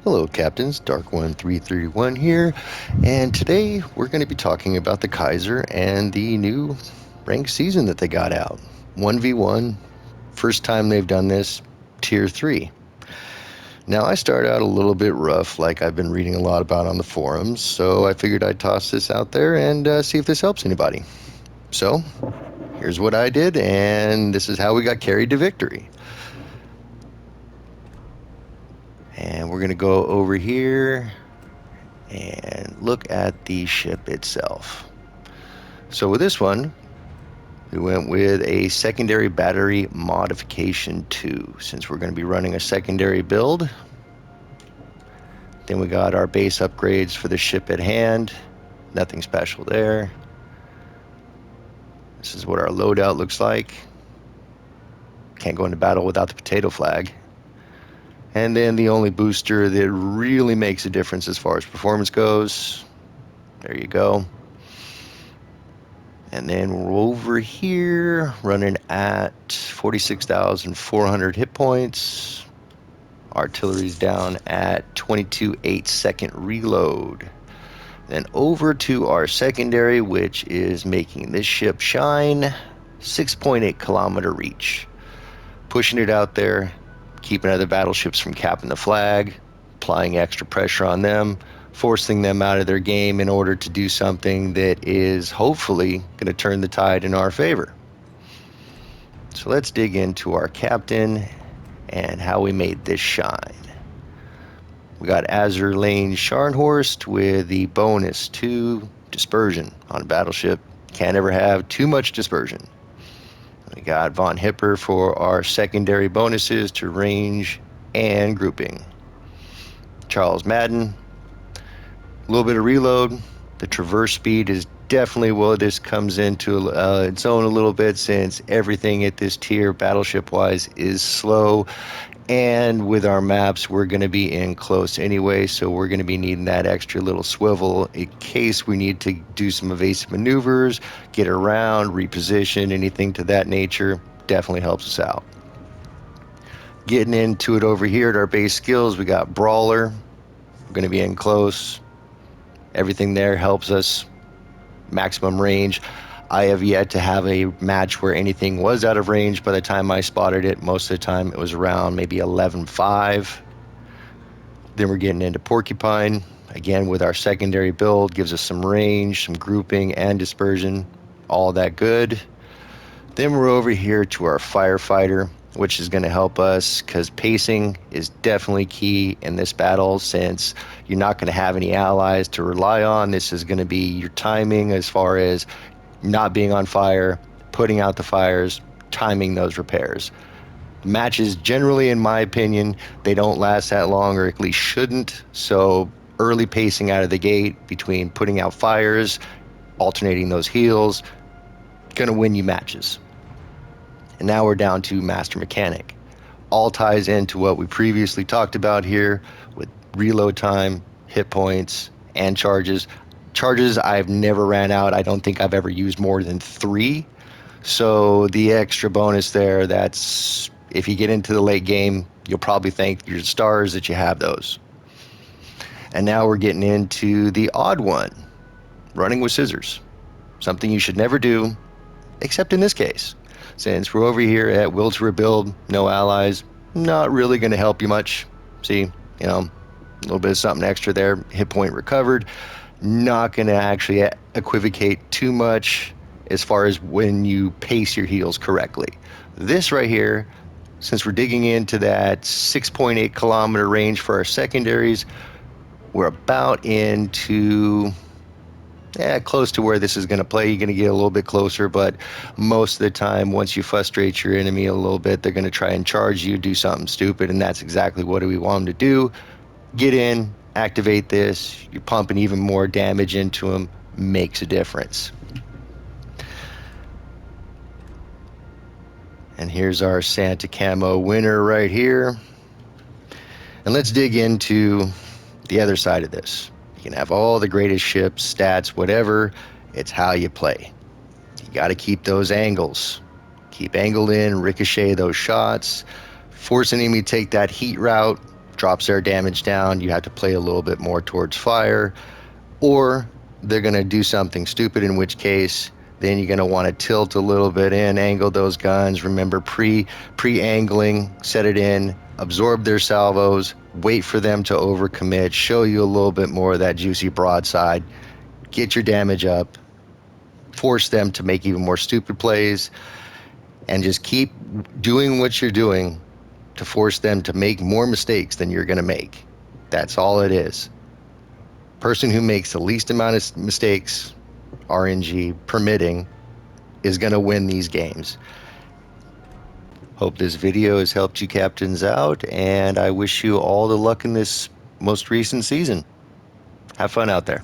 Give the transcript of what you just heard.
Hello, Captains. Dark1331 here, and today we're going to be talking about the Kaiser and the new ranked season that they got out. 1v1, first time they've done this, Tier 3. Now, I started out a little bit rough, like I've been reading a lot about on the forums, so I figured I'd toss this out there and see if this helps anybody. So, here's what I did, and this is how we got carried to victory. And we're going to go over here and look at the ship itself. So with this one, we went with a secondary battery modification 2, since we're going to be running a secondary build. Then we got our base upgrades for the ship at hand. Nothing special there. This is what our loadout looks like. Can't go into battle without the potato flag. And then the only booster that really makes a difference as far as performance goes. There you go. And then we're over here running at 46,400 hit points. Artillery's down at 22 8-second reload. Then over to our secondary, which is making this ship shine. 6.8 kilometer reach. Pushing it out there, keeping other battleships from capping the flag, applying extra pressure on them, forcing them out of their game in order to do something that is hopefully going to turn the tide in our favor. So let's dig into our captain and how we made this shine. We got Azur Lane Scharnhorst with the bonus to dispersion on a battleship. Can't ever have too much dispersion. We got Von Hipper for our secondary bonuses to range and grouping. Charles Madden, a little bit of reload. The traverse speed is definitely what this comes into its own a little bit, since everything at this tier battleship wise is slow, and with our maps we're going to be in close anyway, so we're going to be needing that extra little swivel in case we need to do some evasive maneuvers, get around, reposition, anything to that nature. Definitely helps us out. Getting into it over here at our base skills, we got Brawler. We're going to be in close. Everything there helps us. Maximum range. I have yet to have a match where anything was out of range by the time I spotted it. Most of the time it was around maybe 11.5. Then we're getting into Porcupine. Again, with our secondary build, gives us some range, some grouping, and dispersion. All that good. Then we're over here to our Firefighter, which is going to help us because pacing is definitely key in this battle, since you're not going to have any allies to rely on. This is going to be your timing as far as not being on fire, putting out the fires, timing those repairs. Matches generally, in my opinion, they don't last that long, or at least shouldn't. So early pacing out of the gate between putting out fires, alternating those heals, going to win you matches. And now we're down to Master Mechanic. All ties into what we previously talked about here with reload time, hit points, and charges. Charges I've never ran out. I don't think I've ever used more than 3. So the extra bonus there, that's if you get into the late game, you'll probably thank your stars that you have those. And now we're getting into the odd one, running with scissors. Something you should never do, except in this case. Since we're over here at Will to Rebuild, no allies, not really going to help you much. See, a little bit of something extra there, hit point recovered. Not going to actually equivocate too much as far as when you pace your heals correctly. This right here, since we're digging into that 6.8 kilometer range for our secondaries, we're about into close to where this is going to play. You're going to get a little bit closer, but most of the time, once you frustrate your enemy a little bit, they're going to try and charge you, do something stupid, and that's exactly what we want them to do. Get in, activate this, you're pumping even more damage into them, makes a difference. And here's our Santa Camo winner right here. And let's dig into the other side of this. You can have all the greatest ships, stats, whatever. It's how you play. You got to keep those angles. Keep angled in, ricochet those shots. Force an enemy to take that heat route. drops their damage down. You have to play a little bit more towards fire, or they're going to do something stupid, in which case then you're going to want to tilt a little bit in, angle those guns. Remember, pre-angling, set it in, absorb their salvos, wait for them to overcommit, show you a little bit more of that juicy broadside, get your damage up, force them to make even more stupid plays, and just keep doing what you're doing to force them to make more mistakes than you're going to make. That's all it is. Person who makes the least amount of mistakes, RNG permitting, is going to win these games. Hope this video has helped you captains out, and I wish you all the luck in this most recent season. Have fun out there.